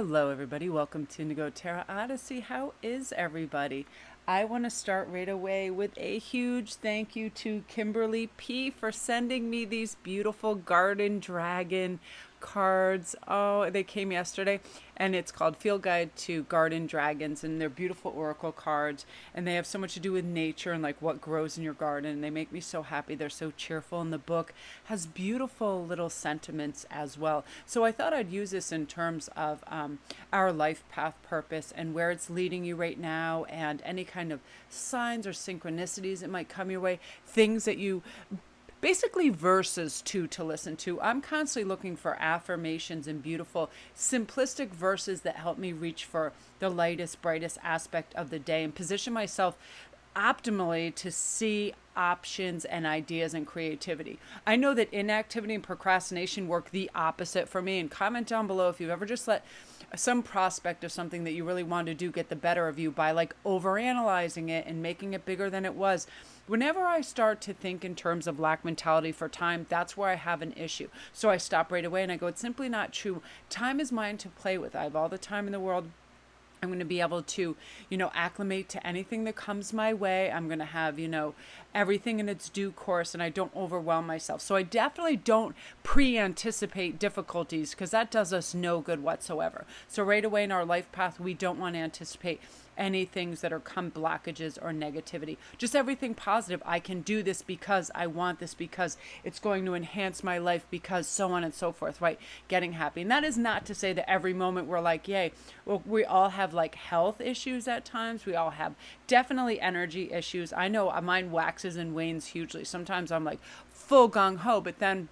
Hello, everybody. Welcome to Indigo Terra Odyssey. How is everybody? I want to start right away with a huge thank you to Kimberly P for sending me these beautiful garden dragon cards. Oh, they came yesterday, and it's called Field Guide to Garden Dragons, and they're beautiful oracle cards, and they have so much to do with nature and like what grows in your garden, and they make me so happy. They're so cheerful, and the book has beautiful little sentiments as well. So I thought I'd use this in terms of our life path purpose and where it's leading you right now, and any kind of signs or synchronicities that might come your way, things that you basically verses to listen to. I'm constantly looking for affirmations and beautiful simplistic verses that help me reach for the lightest, brightest aspect of the day and position myself optimally to see options and ideas and creativity. I know that inactivity and procrastination work the opposite for me, and comment down below if you've ever just let some prospect of something that you really want to do get the better of you by like overanalyzing it and making it bigger than it was. Whenever I start to think in terms of lack mentality for time, that's where I have an issue. So I stop right away and I go, it's simply not true. Time is mine to play with. I have all the time in the world. I'm going to be able to, acclimate to anything that comes my way. I'm going to have, everything in its due course, and I don't overwhelm myself. So I definitely don't pre-anticipate difficulties, because that does us no good whatsoever. So right away in our life path, we don't want to anticipate any things that are come blockages or negativity. Just everything positive. I can do this because I want this, because it's going to enhance my life, because so on and so forth, right? Getting happy. And that is not to say that every moment we're like, yay. Well, we all have like health issues at times. We all have definitely energy issues. I know mine waxes and wanes hugely. Sometimes I'm like full gung ho, but then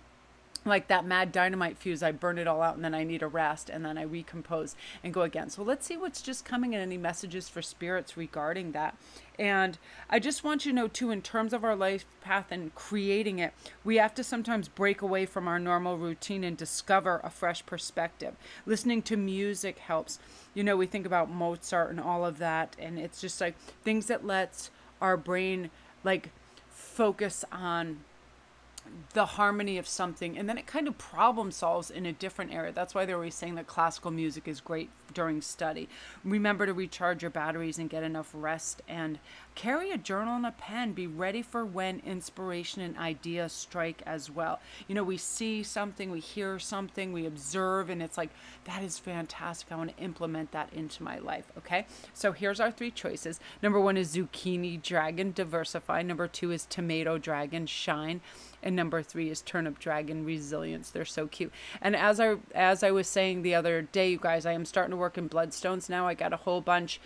like that mad dynamite fuse, I burn it all out, and then I need a rest, and then I recompose and go again. So let's see what's just coming in, any messages for spirits regarding that. And I just want you to know too, in terms of our life path and creating it, we have to sometimes break away from our normal routine and discover a fresh perspective. Listening to music helps. We think about Mozart and all of that, and it's just like things that lets our brain like focus on the harmony of something, and then it kind of problem solves in a different area. That's why they're always saying that classical music is great during study. Remember to recharge your batteries and get enough rest, and carry a journal and a pen. Be ready for when inspiration and ideas strike as well. We see something, we hear something, we observe, and it's like, that is fantastic. I want to implement that into my life. Okay, so here's our 3 choices. Number 1 is zucchini dragon, diversify. Number 2 is tomato dragon, shine. And number 3 is turnip dragon, resilience. They're so cute. And as I was saying the other day, you guys, I am starting to work in bloodstones now. I got a whole bunch.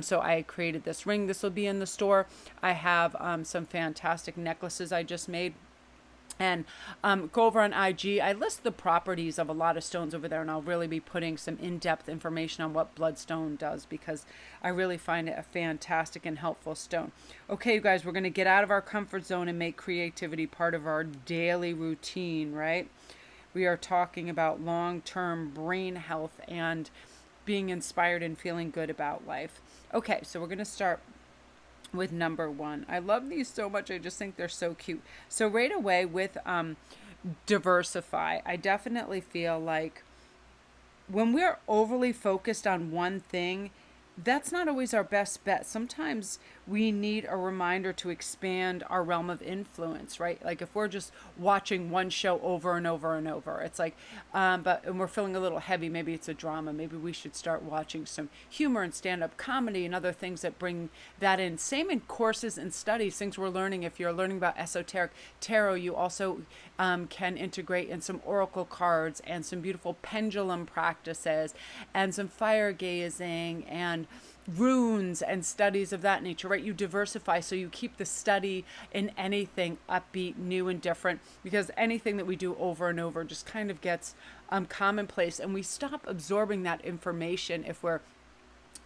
So I created this ring. This will be in the store. I have some fantastic necklaces I just made. And go over on IG. I list the properties of a lot of stones over there, and I'll really be putting some in-depth information on what bloodstone does, because I really find it a fantastic and helpful stone. Okay, you guys, we're going to get out of our comfort zone and make creativity part of our daily routine, right? We are talking about long-term brain health and being inspired and feeling good about life. Okay, so we're going to start with number 1. I love these so much. I just think they're so cute. So right away with diversify, I definitely feel like when we're overly focused on one thing, that's not always our best bet. Sometimes we need a reminder to expand our realm of influence, right? Like if we're just watching one show over and over and over, it's like, and we're feeling a little heavy. Maybe it's a drama. Maybe we should start watching some humor and stand-up comedy and other things that bring that in. Same in courses and studies, things we're learning. If you're learning about esoteric tarot, you also can integrate in some oracle cards and some beautiful pendulum practices and some fire gazing and runes and studies of that nature, right? You diversify, so you keep the study in anything upbeat, new, and different, because anything that we do over and over just kind of gets commonplace, and we stop absorbing that information if we're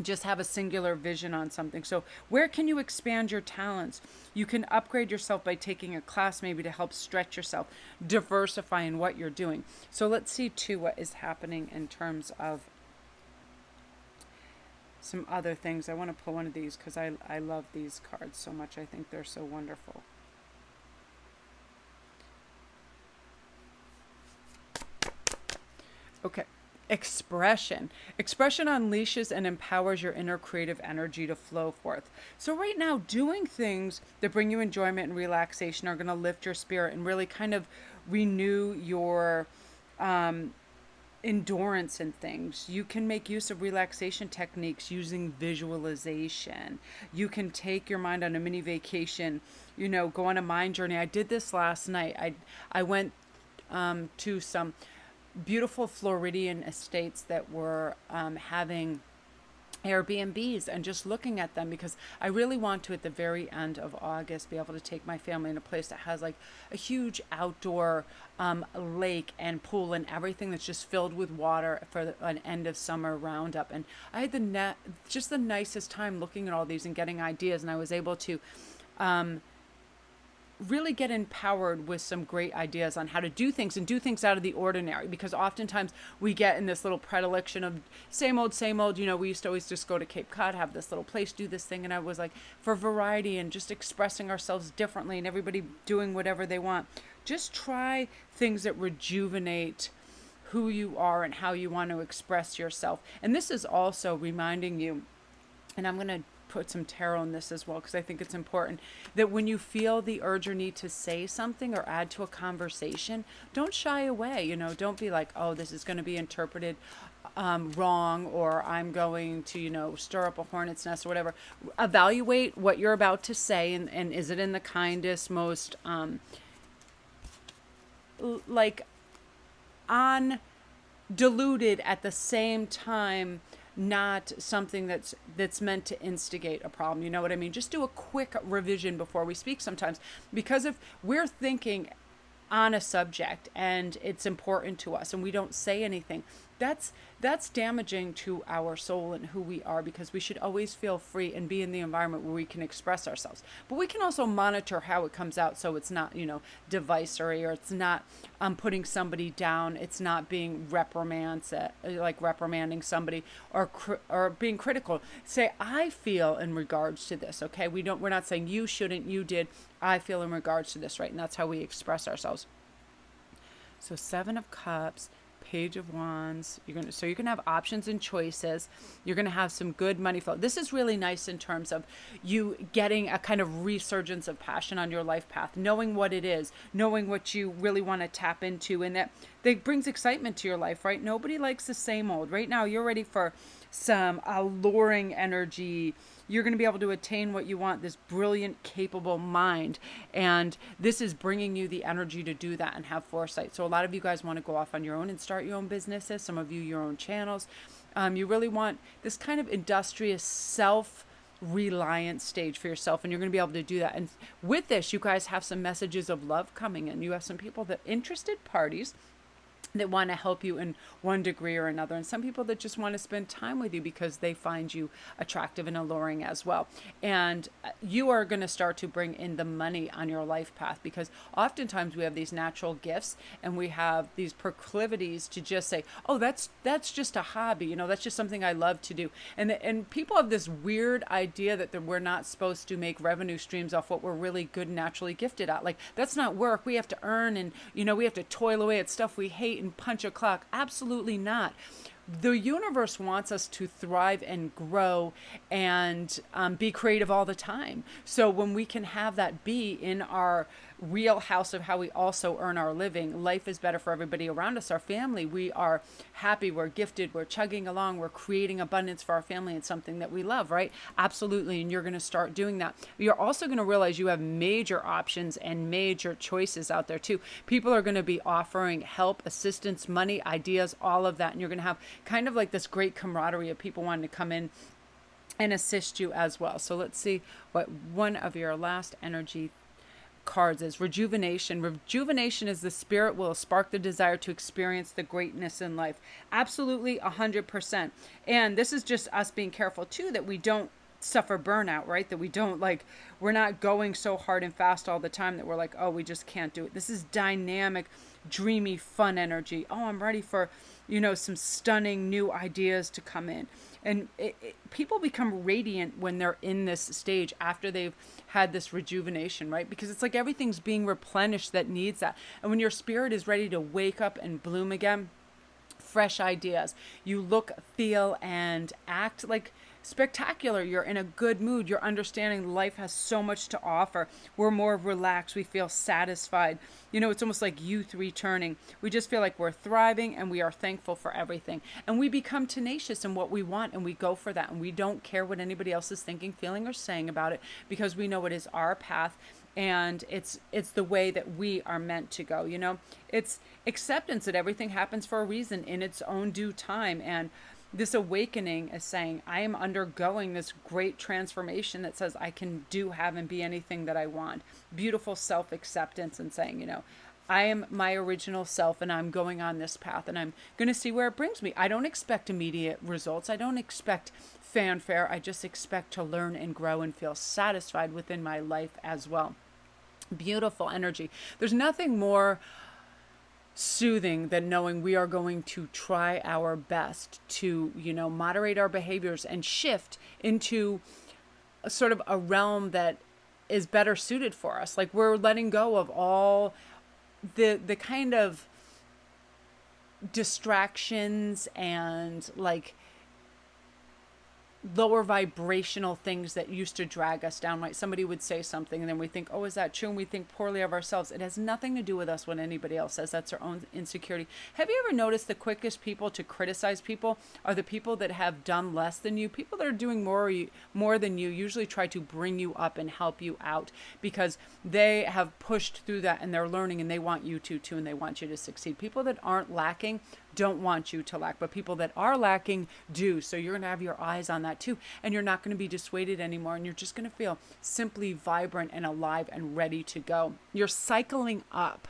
just have a singular vision on something. So where can you expand your talents? You can upgrade yourself by taking a class maybe to help stretch yourself, diversify in what you're doing. So let's see too what is happening in terms of some other things. I want to pull one of these because I love these cards so much. I think they're so wonderful. Okay, Expression. Expression unleashes and empowers your inner creative energy to flow forth. So, right now, doing things that bring you enjoyment and relaxation are going to lift your spirit and really kind of renew your endurance in things. You can make use of relaxation techniques using visualization. You can take your mind on a mini vacation, go on a mind journey. I did this last night. I went to some beautiful Floridian estates that were having Airbnbs, and just looking at them, because I really want to, at the very end of August, be able to take my family in a place that has like a huge outdoor lake and pool and everything that's just filled with water for an end of summer roundup. And I had just the nicest time looking at all these and getting ideas, and I was able to really get empowered with some great ideas on how to do things and do things out of the ordinary, because oftentimes we get in this little predilection of same old, same old. We used to always just go to Cape Cod, have this little place, do this thing. And I was like, for variety and just expressing ourselves differently and everybody doing whatever they want, just try things that rejuvenate who you are and how you want to express yourself. And this is also reminding you, and I'm going to put some tarot in this as well, because I think it's important, that when you feel the urge or need to say something or add to a conversation, don't shy away. Don't be like, oh, this is going to be interpreted wrong, or I'm going to, stir up a hornet's nest or whatever. Evaluate what you're about to say, and is it in the kindest, most undiluted at the same time, not something that's meant to instigate a problem. You know what I mean? Just do a quick revision before we speak sometimes, because if we're thinking on a subject and it's important to us and we don't say anything, that's damaging to our soul and who we are, because we should always feel free and be in the environment where we can express ourselves. But we can also monitor how it comes out, so it's not, divisory, or it's not putting somebody down. It's not being reprimanding somebody, or being critical. Say, I feel in regards to this. Okay, we're not saying you shouldn't, you did. I feel in regards to this, right? And that's how we express ourselves. So 7 of Cups, Page of Wands. You're gonna have options and choices. You're gonna have some good money flow. This is really nice in terms of you getting a kind of resurgence of passion on your life path, knowing what it is, knowing what you really want to tap into, and that brings excitement to your life, right? Nobody likes the same old. Right now, you're ready for some alluring energy. You're going to be able to attain what you want, this brilliant, capable mind. And this is bringing you the energy to do that and have foresight. So a lot of you guys want to go off on your own and start your own businesses. Some of you, your own channels. You really want this kind of industrious, self-reliant stage for yourself. And you're going to be able to do that. And with this, you guys have some messages of love coming in. You have some people, interested parties that want to help you in one degree or another, and some people that just want to spend time with you because they find you attractive and alluring as well. And you are going to start to bring in the money on your life path, because oftentimes we have these natural gifts and we have these proclivities to just say, oh, that's just a hobby, that's just something I love to do. And people have this weird idea that we're not supposed to make revenue streams off what we're really good and naturally gifted at. Like, that's not work. We have to earn, and we have to toil away at stuff we hate and punch a clock. Absolutely not. The universe wants us to thrive and grow and be creative all the time. So when we can have that be in our real house of how we also earn our living, life is better for everybody around us. Our family, we are happy, we're gifted, we're chugging along, we're creating abundance for our family and something that we love, right? Absolutely. And you're going to start doing that. You're also going to realize you have major options and major choices out there too. People are going to be offering help, assistance, money, ideas, all of that. And you're going to have kind of like this great camaraderie of people wanting to come in and assist you as well. So let's see what one of your last energy cards is. Rejuvenation. Rejuvenation is the spirit will spark the desire to experience the greatness in life. Absolutely 100%. And this is just us being careful too, that we don't suffer burnout, right? That we don't we're not going so hard and fast all the time that we're like, oh, we just can't do it. This is dynamic, dreamy, fun energy. Oh, I'm ready for, some stunning new ideas to come in. And people become radiant when they're in this stage after they've had this rejuvenation, right? Because it's like everything's being replenished that needs that. And when your spirit is ready to wake up and bloom again, fresh ideas. You look, feel, and act like spectacular. You're in a good mood. You're understanding life has so much to offer. We're more relaxed. We feel satisfied. You know, it's almost like youth returning. We just feel like we're thriving and we are thankful for everything. And we become tenacious in what we want and we go for that. And we don't care what anybody else is thinking, feeling, or saying about it because we know it is our path and it's the way that we are meant to go. You know, it's acceptance that everything happens for a reason in its own due time. And this awakening is saying, I am undergoing this great transformation that says I can do, have, and be anything that I want. Beautiful self-acceptance and saying, you know, I am my original self and I'm going on this path and I'm going to see where it brings me. I don't expect immediate results. I don't expect fanfare. I just expect to learn and grow and feel satisfied within my life as well. Beautiful energy. There's nothing more soothing than knowing we are going to try our best to, you know, moderate our behaviors and shift into a sort of a realm that is better suited for us. Like we're letting go of all the kind of distractions and like lower vibrational things that used to drag us down, right? Somebody would say something and then we think, oh, is that true? And we think poorly of ourselves. It has nothing to do with us when anybody else says. That's their own insecurity. Have you ever noticed the quickest people to criticize people are the people that have done less than you? People that are doing more than you usually try to bring you up and help you out because they have pushed through that and they're learning and they want you to too and they want you to succeed. People that aren't lacking don't want you to lack, but people that are lacking do. So you're going to have your eyes on that too. And you're not going to be dissuaded anymore. And you're just going to feel simply vibrant and alive and ready to go. You're cycling up.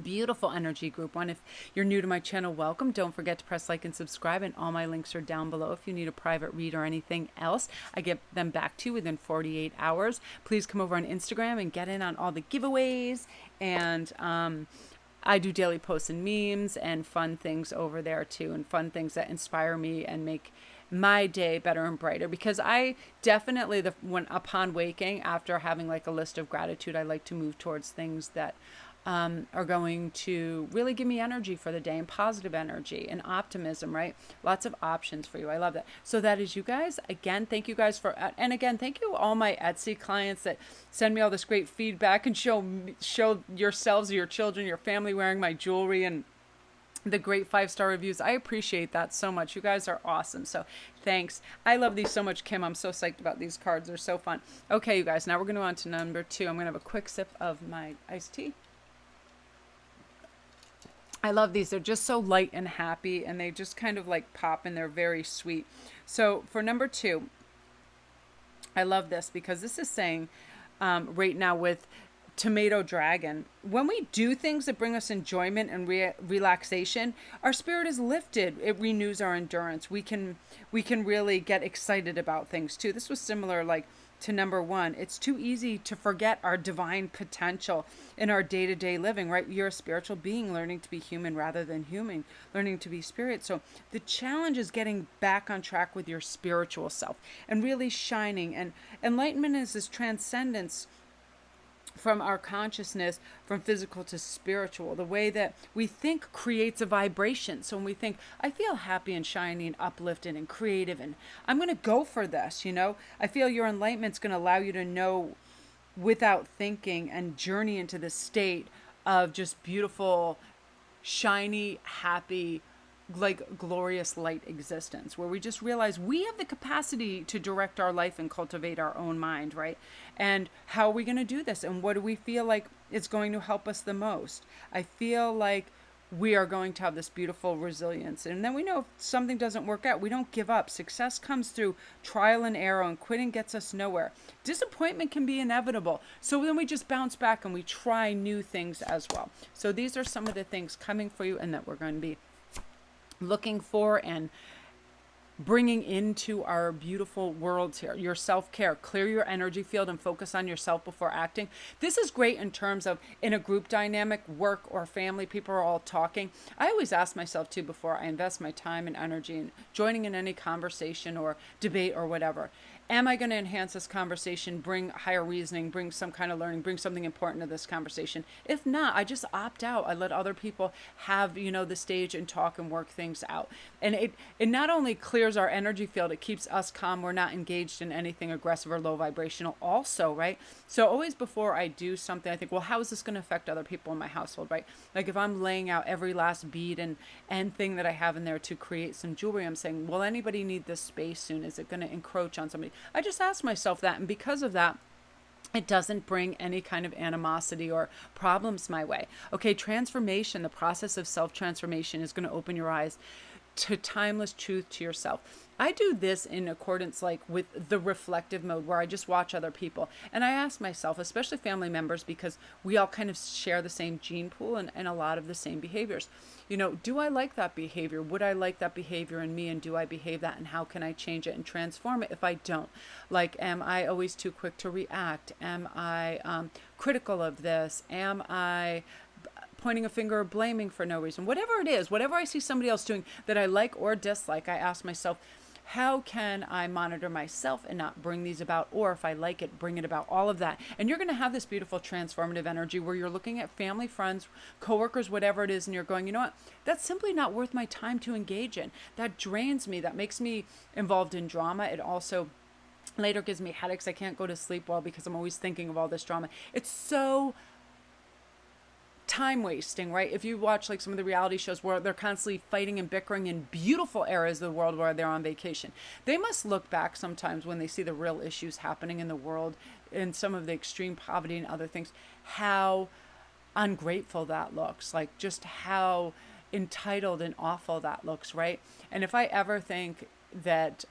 Beautiful energy, group one. If you're new to my channel, welcome. Don't forget to press like and subscribe, and all my links are down below. If you need a private read or anything else, I get them back to you within 48 hours. Please come over on Instagram and get in on all the giveaways, and I do daily posts and memes and fun things over there too, and fun things that inspire me and make my day better and brighter. Because I definitely, when upon waking, after having like a list of gratitude, I like to move towards things that are going to really give me energy for the day and positive energy and optimism, right? Lots of options for you. I love that. So that is you guys. Again, thank you guys for, and again, thank you all my Etsy clients that send me all this great feedback and show yourselves, your children, your family wearing my jewelry and the great 5-star reviews. I appreciate that so much. You guys are awesome. So thanks. I love these so much, Kim. I'm so psyched about these cards. They're so fun. Okay, you guys, now we're going to go on to number 2. I'm going to have a quick sip of my iced tea. I love these. They're just so light and happy, and they just kind of like pop, and they're very sweet. So for number 2, I love this because this is saying right now with Tomato Dragon, when we do things that bring us enjoyment and relaxation, our spirit is lifted. It renews our endurance. We can really get excited about things too. This was similar like to number 1. It's too easy to forget our divine potential in our day-to-day living, right? You're a spiritual being learning to be human rather than human, learning to be spirit. So the challenge is getting back on track with your spiritual self and really shining. And enlightenment is this transcendence from our consciousness, from physical to spiritual. The way that we think creates a vibration. So when we think, I feel happy and shiny and uplifted and creative, and I'm going to go for this, you know, I feel your enlightenment's going to allow you to know without thinking and journey into this state of just beautiful, shiny, happy, like glorious light existence, where we just realize we have the capacity to direct our life and cultivate our own mind, right? And how are we going to do this? And what do we feel like is going to help us the most? I feel like we are going to have this beautiful resilience. And then we know if something doesn't work out, we don't give up. Success comes through trial and error, and quitting gets us nowhere. Disappointment can be inevitable. So then we just bounce back and we try new things as well. So these are some of the things coming for you and that we're going to be looking for and bringing into our beautiful worlds here. Your self-care, clear your energy field and focus on yourself before acting. This is great in terms of in a group dynamic, work or family, people are all talking. I always ask myself too before I invest my time and energy in joining in any conversation or debate or whatever. Am I going to enhance this conversation, bring higher reasoning, bring some kind of learning, bring something important to this conversation? If not, I just opt out. I let other people have, the stage and talk and work things out. And it not only clears our energy field, it keeps us calm. We're not engaged in anything aggressive or low vibrational also, right? So always before I do something, I think, well, how is this going to affect other people in my household, right? Like if I'm laying out every last bead and thing that I have in there to create some jewelry, I'm saying, will anybody need this space soon? Is it going to encroach on somebody? I just ask myself that. And because of that, it doesn't bring any kind of animosity or problems my way. Okay, transformation, the process of self-transformation is going to open your eyes to timeless truth to yourself. I do this in accordance like with the reflective mode where I just watch other people and I ask myself, especially family members, because we all kind of share the same gene pool and a lot of the same behaviors. Do I like that behavior? Would I like that behavior in me? And do I behave that? And how can I change it and transform it if I don't? Like, am I always too quick to react? Am I critical of this? Am I pointing a finger or blaming for no reason? Whatever it is, whatever I see somebody else doing that I like or dislike, I ask myself, how can I monitor myself and not bring these about? Or if I like it, bring it about, all of that. And you're going to have this beautiful transformative energy where you're looking at family, friends, coworkers, whatever it is, and you're going, you know what? That's simply not worth my time to engage in. That drains me. That makes me involved in drama. It also later gives me headaches. I can't go to sleep well because I'm always thinking of all this drama. It's so time wasting, right? If you watch like some of the reality shows where they're constantly fighting and bickering in beautiful areas of the world where they're on vacation, they must look back sometimes when they see the real issues happening in the world and some of the extreme poverty and other things, how ungrateful that looks, like just how entitled and awful that looks, right? And if I ever think that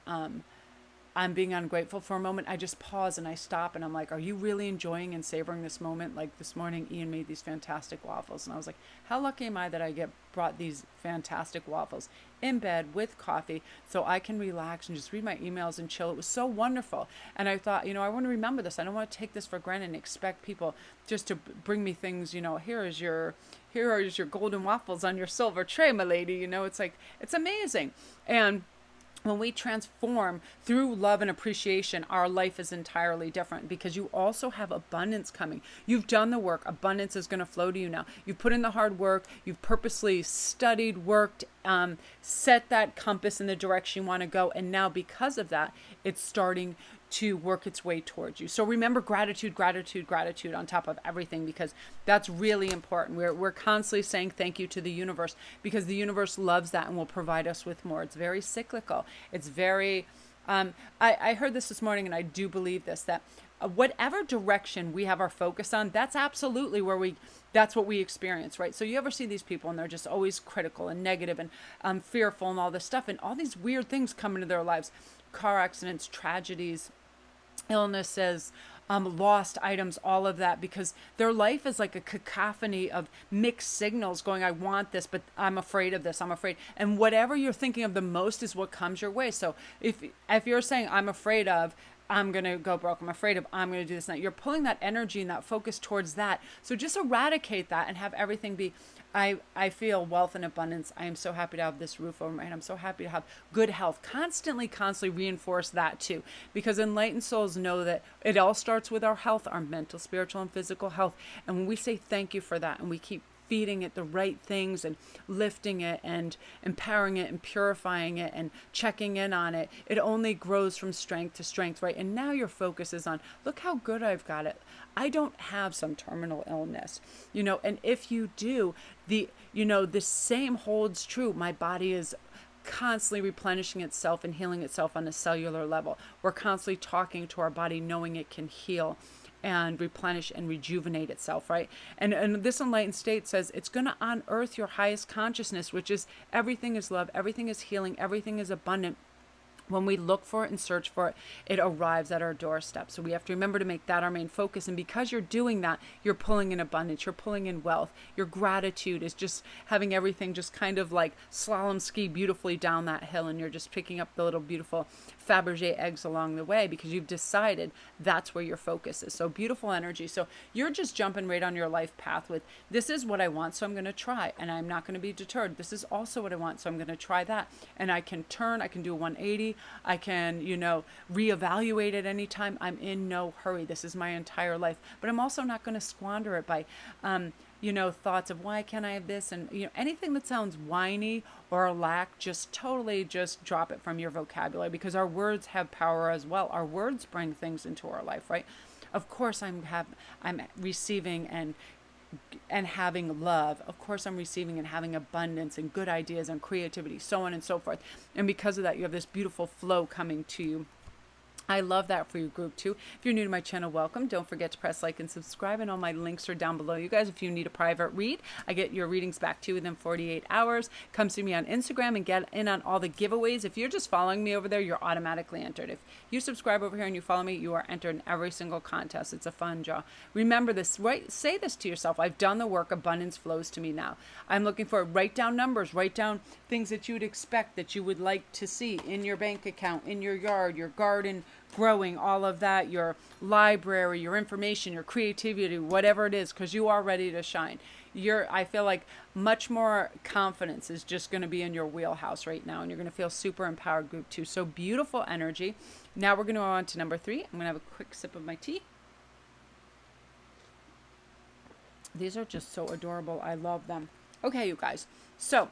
I'm being ungrateful for a moment, I just pause and I stop and I'm like, are you really enjoying and savoring this moment? Like this morning, Ian made these fantastic waffles. And I was like, how lucky am I that I get brought these fantastic waffles in bed with coffee so I can relax and just read my emails and chill. It was so wonderful. And I thought, I want to remember this. I don't want to take this for granted and expect people just to bring me things, here is your golden waffles on your silver tray, my lady. It's like, it's amazing. And when we transform through love and appreciation, our life is entirely different because you also have abundance coming. You've done the work. Abundance is going to flow to you now. You've put in the hard work. You've purposely studied, worked, set that compass in the direction you want to go. And now because of that, it's starting to work its way towards you. So remember gratitude, gratitude, gratitude on top of everything, because that's really important. We're constantly saying thank you to the universe because the universe loves that and will provide us with more. It's very cyclical. It's very, I heard this morning and I do believe this, that whatever direction we have our focus on, that's absolutely that's what we experience, right? So you ever see these people and they're just always critical and negative and fearful and all this stuff, and all these weird things come into their lives, car accidents, tragedies, illnesses, lost items, all of that, because their life is like a cacophony of mixed signals going, I want this, but I'm afraid of this, I'm afraid. And whatever you're thinking of the most is what comes your way. So if you're saying, I'm afraid of, I'm going to go broke, I'm afraid of, I'm going to do this and that, you're pulling that energy and that focus towards that. So just eradicate that and have everything be, I feel wealth and abundance. I am so happy to have this roof over my head. I'm so happy to have good health. Constantly reinforce that too. Because enlightened souls know that it all starts with our health, our mental, spiritual, and physical health. And when we say thank you for that and we keep feeding it the right things and lifting it and empowering it and purifying it and checking in on it, it only grows from strength to strength, right? And now your focus is on, look how good I've got it. I don't have some terminal illness, and if you do, the same holds true. My body is constantly replenishing itself and healing itself on a cellular level. We're constantly talking to our body, knowing it can heal and replenish and rejuvenate itself, right? And this enlightened state says it's going to unearth your highest consciousness, which is everything is love, everything is healing, everything is abundant. When we look for it and search for it, it arrives at our doorstep. So we have to remember to make that our main focus. And because you're doing that, you're pulling in abundance, you're pulling in wealth. Your gratitude is just having everything just kind of like slalom ski beautifully down that hill. And you're just picking up the little beautiful Fabergé eggs along the way because you've decided that's where your focus is. So beautiful energy. So you're just jumping right on your life path with, this is what I want, so I'm going to try. And I'm not going to be deterred. This is also what I want, so I'm going to try that. And I can turn, I can do a 180. easily. I can, reevaluate at any time. I'm in no hurry. This is my entire life. But I'm also not going to squander it by, thoughts of why can't I have this? And, anything that sounds whiny or a lack, just totally just drop it from your vocabulary, because our words have power as well. Our words bring things into our life, right? Of course, I'm receiving and having love. Of course, I'm receiving and having abundance and good ideas and creativity, so on and so forth. And because of that, you have this beautiful flow coming to you. I love that for your group too. If you're new to my channel, welcome. Don't forget to press like and subscribe, and all my links are down below. You guys, if you need a private read, I get your readings back to you within 48 hours. Come see me on Instagram and get in on all the giveaways. If you're just following me over there, you're automatically entered. If you subscribe over here and you follow me, you are entered in every single contest. It's a fun job. Remember this, right? Say this to yourself. I've done the work. Abundance flows to me now. I'm looking for it. Write down numbers. Write down things that you would expect, that you would like to see in your bank account, in your yard, your garden, growing, all of that, your library, your information, your creativity, whatever it is, because you are ready to shine. I feel like much more confidence is just going to be in your wheelhouse right now, and you're going to feel super empowered, group 2. So beautiful energy. Now we're going to go on to number 3. I'm going to have a quick sip of my tea. These are just so adorable. I love them. Okay, you guys. So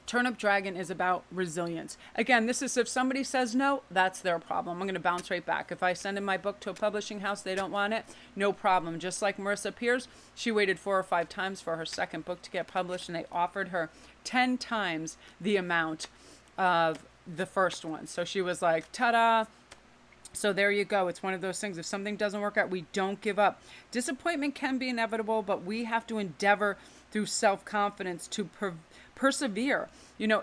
Turnip Dragon is about resilience. Again, this is if somebody says no, that's their problem. I'm going to bounce right back. If I send in my book to a publishing house, they don't want it, no problem. Just like Marissa Peers, she waited 4 or 5 times for her second book to get published, and they offered her 10 times the amount of the first one. So she was like, ta-da. So there you go. It's one of those things. If something doesn't work out, we don't give up. Disappointment can be inevitable, but we have to endeavor through self-confidence to persevere.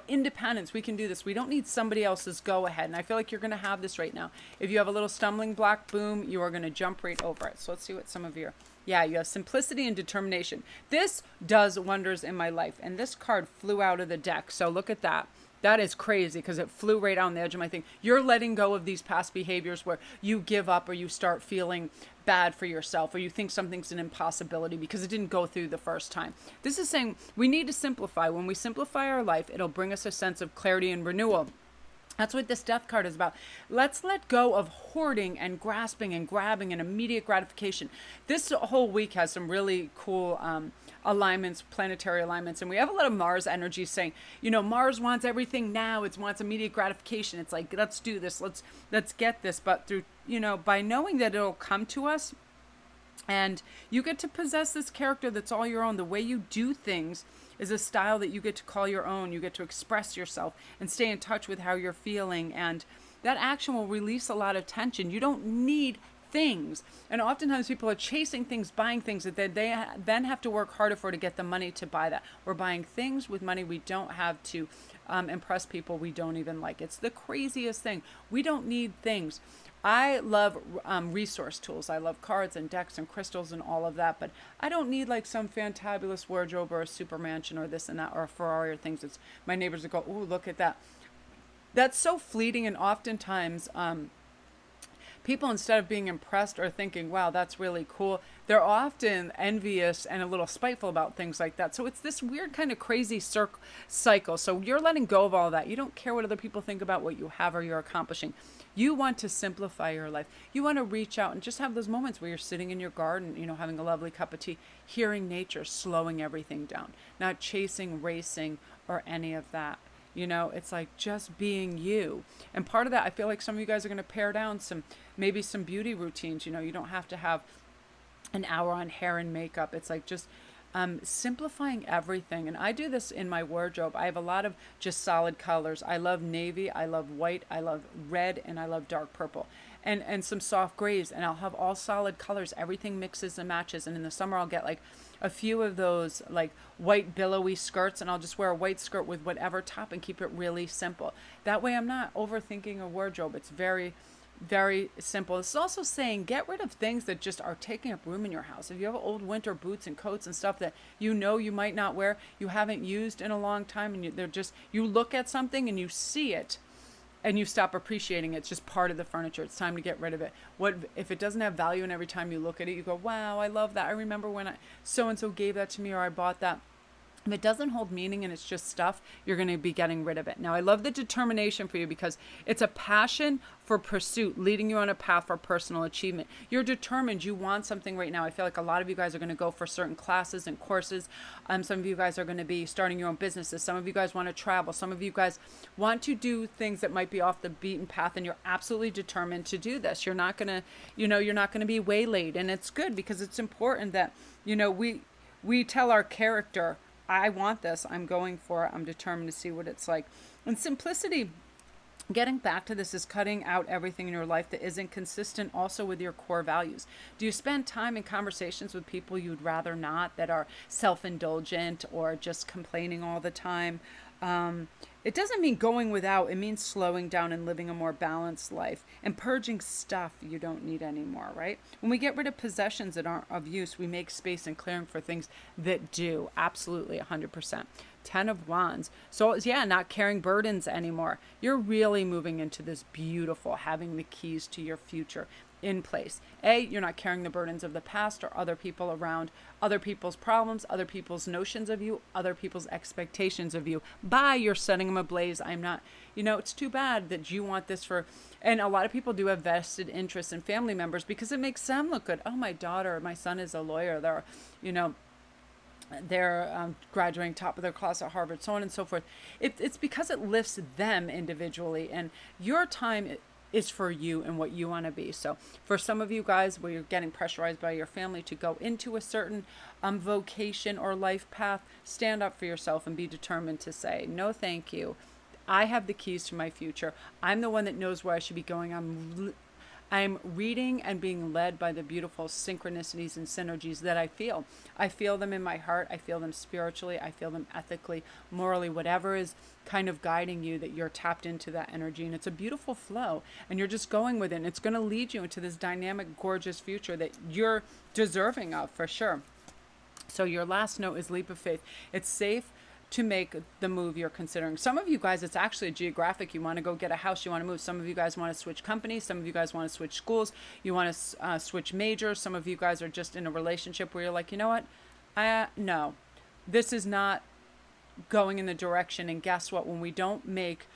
Independence. We can do this. We don't need somebody else's go ahead. And I feel like you're going to have this right now. If you have a little stumbling block, boom, you are going to jump right over it. So let's see what some of your, you have simplicity and determination. This does wonders in my life. And this card flew out of the deck. So look at that. That is crazy because it flew right on the edge of my thing. You're letting go of these past behaviors where you give up or you start feeling bad for yourself or you think something's an impossibility because it didn't go through the first time. This is saying we need to simplify. When we simplify our life, it'll bring us a sense of clarity and renewal. That's what this death card is about. Let's let go of hoarding and grasping and grabbing and immediate gratification. This whole week has some really cool alignments, planetary alignments, and we have a lot of Mars energy saying, Mars wants everything now. It wants immediate gratification. It's like, let's do this. Let's get this. But through, by knowing that it'll come to us, and you get to possess this character that's all your own. The way you do things is a style that you get to call your own. You get to express yourself and stay in touch with how you're feeling. And that action will release a lot of tension. You don't need things. And oftentimes people are chasing things, buying things that they then have to work harder for to get the money to buy that. We're buying things with money we don't have to impress people we don't even like. It's the craziest thing. We don't need things. I love resource tools. I love cards and decks and crystals and all of that, but I don't need like some fantabulous wardrobe or a super mansion or this and that or a Ferrari or things. It's my neighbors that go, ooh, look at that. That's so fleeting, and oftentimes people, instead of being impressed or thinking, wow, that's really cool, they're often envious and a little spiteful about things like that. So it's this weird kind of crazy cycle. So you're letting go of all that. You don't care what other people think about what you have or you're accomplishing. You want to simplify your life. You want to reach out and just have those moments where you're sitting in your garden, having a lovely cup of tea, hearing nature, slowing everything down, not chasing, racing, or any of that. It's like just being you. And part of that, I feel like some of you guys are going to pare down maybe some beauty routines. You don't have to have an hour on hair and makeup. It's like just simplifying everything. And I do this in my wardrobe. I have a lot of just solid colors. I love navy, I love white, I love red, and I love dark purple. And some soft grays, and I'll have all solid colors. Everything mixes and matches. And in the summer, I'll get like a few of those like white billowy skirts, and I'll just wear a white skirt with whatever top and keep it really simple. That way I'm not overthinking a wardrobe. It's very, very simple. This is also saying get rid of things that just are taking up room in your house. If you have old winter boots and coats and stuff that you might not wear, you haven't used in a long time, and you look at something and you see it, and you stop appreciating it. It's just part of the furniture. It's time to get rid of it. What if it doesn't have value, and every time you look at it, you go, wow, I love that. I remember when so-and-so gave that to me, or I bought that. If it doesn't hold meaning and it's just stuff, you're going to be getting rid of it. Now, I love the determination for you because it's a passion for pursuit, leading you on a path for personal achievement. You're determined. You want something right now. I feel like a lot of you guys are going to go for certain classes and courses. Some of you guys are going to be starting your own businesses. Some of you guys want to travel. Some of you guys want to do things that might be off the beaten path, and you're absolutely determined to do this. You're not going to, you're not going to be waylaid, and it's good because it's important that, we tell our character, I want this. I'm going for it. I'm determined to see what it's like. And simplicity, getting back to this, is cutting out everything in your life that isn't consistent also with your core values. Do you spend time in conversations with people you'd rather not, that are self-indulgent or just complaining all the time? It doesn't mean going without. It means slowing down and living a more balanced life and purging stuff you don't need anymore, right? When we get rid of possessions that aren't of use, we make space and clearing for things that do. Absolutely, 100%. 10 of Wands. So yeah, not carrying burdens anymore. You're really moving into this beautiful, having the keys to your future in place. You're not carrying the burdens of the past or other people around, other people's problems, other people's notions of you, other people's expectations of you. You're setting them ablaze. I'm not, it's too bad that you want this for, and a lot of people do have vested interests in family members because it makes them look good. Oh, my son is a lawyer. They're graduating top of their class at Harvard, so on and so forth. It's because it lifts them individually, and your time is for you and what you want to be. So for some of you guys, where you're getting pressurized by your family to go into a certain vocation or life path, stand up for yourself and be determined to say, no, thank you. I have the keys to my future. I'm the one that knows where I should be going. I'm reading and being led by the beautiful synchronicities and synergies that I feel. I feel them in my heart. I feel them spiritually. I feel them ethically, morally, whatever is kind of guiding you, that you're tapped into that energy. And it's a beautiful flow, and you're just going with it. And it's going to lead you into this dynamic, gorgeous future that you're deserving of, for sure. So your last note is leap of faith. It's safe to make the move you're considering. Some of you guys, it's actually geographic. You want to go get a house, you want to move. Some of you guys want to switch companies. Some of you guys want to switch schools. You want to switch majors. Some of you guys are just in a relationship where you're like, you know what? No, this is not going in the direction. And guess what? When we don't make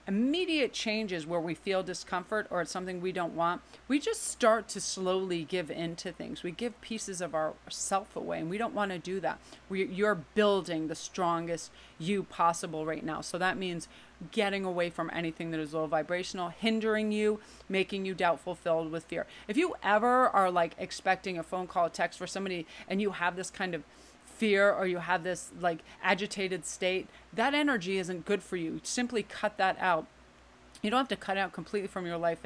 immediate changes where we feel discomfort or it's something we don't want, we just start to slowly give in to things. We give pieces of ourself away, and we don't want to do that. You're building the strongest you possible right now. So that means getting away from anything that is low vibrational, hindering you, making you doubtful, filled with fear. If you ever are like expecting a phone call, a text for somebody, and you have this kind of fear, or you have this like agitated state, that energy isn't good for you. Simply cut that out. You don't have to cut it out completely from your life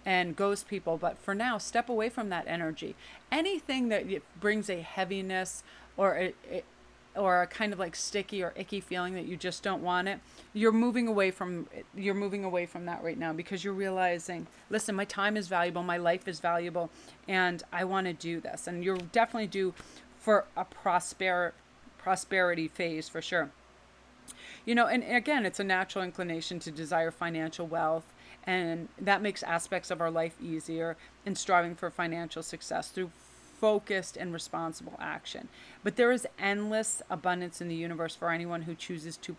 and ghost people, but for now, step away from that energy. Anything that brings a heaviness or a kind of like sticky or icky feeling that you just don't want it, you're moving away from that right now, because you're realizing, listen, my time is valuable, my life is valuable, and I want to do this. And you're definitely due for a prosperity phase, for sure. And again, it's a natural inclination to desire financial wealth, and that makes aspects of our life easier in striving for financial success through focused and responsible action. But there is endless abundance in the universe for anyone who chooses to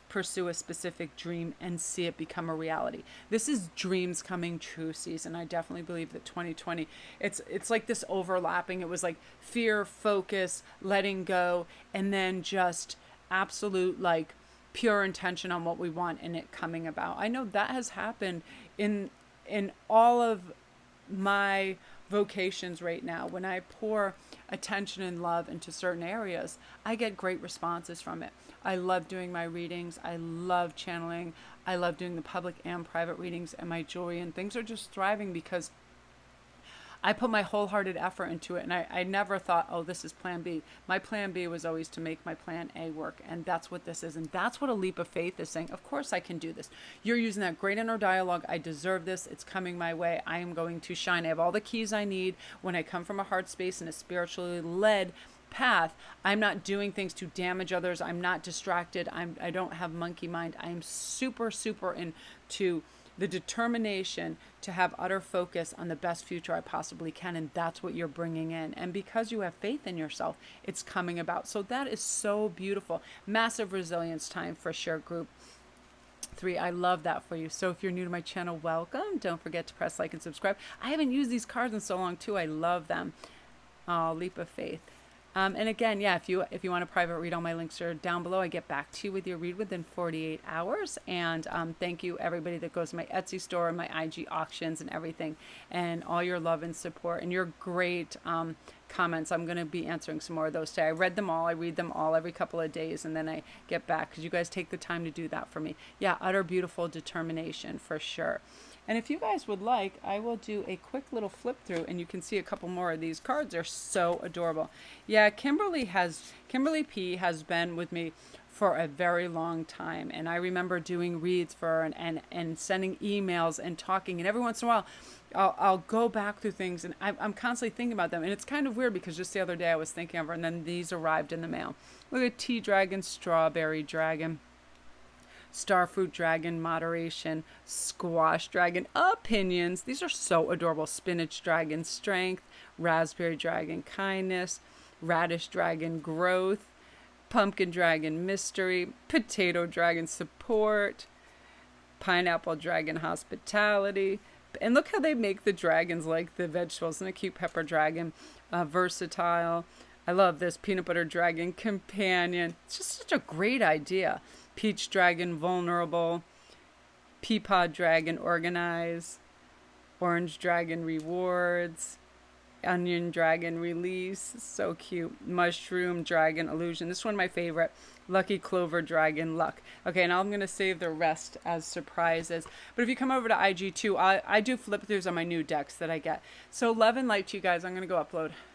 pursue a specific dream and see it become a reality. This is dreams coming true season. I definitely believe that 2020, it's like this overlapping. It was like fear, focus, letting go, and then just absolute like pure intention on what we want and it coming about. I know that has happened in all of my vocations right now. When I pour attention and love into certain areas, I get great responses from it. I love doing my readings. I love channeling. I love doing the public and private readings, and my jewelry, and things are just thriving because I put my wholehearted effort into it. And I never thought, oh, this is plan B. My plan B was always to make my plan A work. And that's what this is. And that's what a leap of faith is saying. Of course I can do this. You're using that great inner dialogue. I deserve this. It's coming my way. I am going to shine. I have all the keys I need. When I come from a heart space and a spiritually led path, I'm not doing things to damage others. I'm not distracted. I don't have monkey mind. I am super into the determination to have utter focus on the best future I possibly can. And that's what you're bringing in. And because you have faith in yourself, it's coming about. So that is so beautiful. Massive resilience time for sure, group 3. I love that for you. So if you're new to my channel, welcome. Don't forget to press like and subscribe. I haven't used these cards in so long too. I love them. Oh, leap of faith. And again, yeah, if you want a private read, all my links are down below. I get back to you with your read within 48 hours. And thank you, everybody that goes to my Etsy store and my IG auctions and everything, and all your love and support and your great comments. I'm going to be answering some more of those today. I read them all. I read them all every couple of days, and then I get back because you guys take the time to do that for me. Yeah, utter beautiful determination for sure. And if you guys would like, I will do a quick little flip through and you can see a couple more of these cards. They're so adorable. Yeah, Kimberly P has been with me for a very long time. And I remember doing reads for her and sending emails and talking. And every once in a while, I'll go back through things and I'm constantly thinking about them. And it's kind of weird because just the other day I was thinking of her and then these arrived in the mail. Look at Tea Dragon, Strawberry Dragon, Starfruit Dragon, Moderation, Squash Dragon, Opinions. These are so adorable. Spinach Dragon, Strength, Raspberry Dragon, Kindness, Radish Dragon, Growth, Pumpkin Dragon, Mystery, Potato Dragon, Support, Pineapple Dragon, Hospitality. And look how they make the dragons like the vegetables. And a cute Pepper Dragon, Versatile. I love this. Peanut Butter Dragon, Companion. It's just such a great idea. Peach Dragon, Vulnerable. Peapod Dragon, Organize. Orange Dragon, Rewards. Onion Dragon, Release. So cute. Mushroom Dragon, Illusion. This is one of my favorite. Lucky Clover Dragon, Luck. Okay, and I'm going to save the rest as surprises. But if you come over to IG too, I do flip throughs on my new decks that I get. So love and light to you guys. I'm going to go upload.